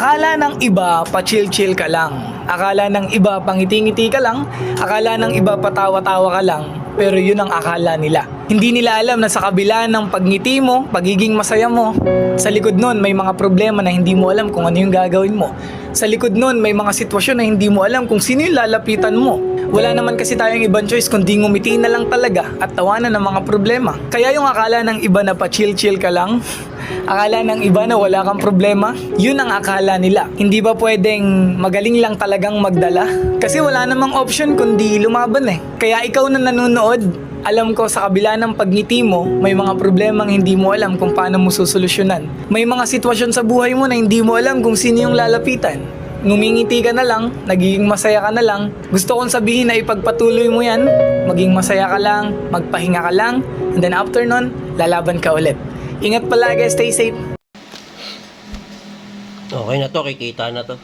Akala ng iba, pa-chill-chill ka lang. Akala ng iba, pangiti-ngiti ka lang. Akala ng iba, patawa-tawa ka lang. Pero yun ang akala nila. Hindi nila alam na sa kabila ng pagngiti mo, pagiging masaya mo, sa likod nun may mga problema na hindi mo alam kung ano yung gagawin mo. Sa likod nun may mga sitwasyon na hindi mo alam kung sino yung lalapitan mo. Wala naman kasi tayong ibang choice kundi ngumiti na lang talaga at tawanan ng mga problema. Kaya yung akala ng iba na pa-chill-chill ka lang, akala ng iba na wala kang problema, yun ang akala nila. Hindi ba pwedeng magaling lang talagang magdala? Kasi wala namang option kundi lumaban eh. Kaya ikaw na nanonood, alam ko sa kabila ng pagngiti mo, may mga problemang hindi mo alam kung paano mo susolusyonan. May mga sitwasyon sa buhay mo na hindi mo alam kung sino yung lalapitan. Ngumingiti ka na lang, nagiging masaya ka na lang. Gusto kong sabihin na ipagpatuloy mo yan, maging masaya ka lang, magpahinga ka lang, and then after nun, lalaban ka ulit. Ingat palagi, stay safe. Okay na to, kikita na to.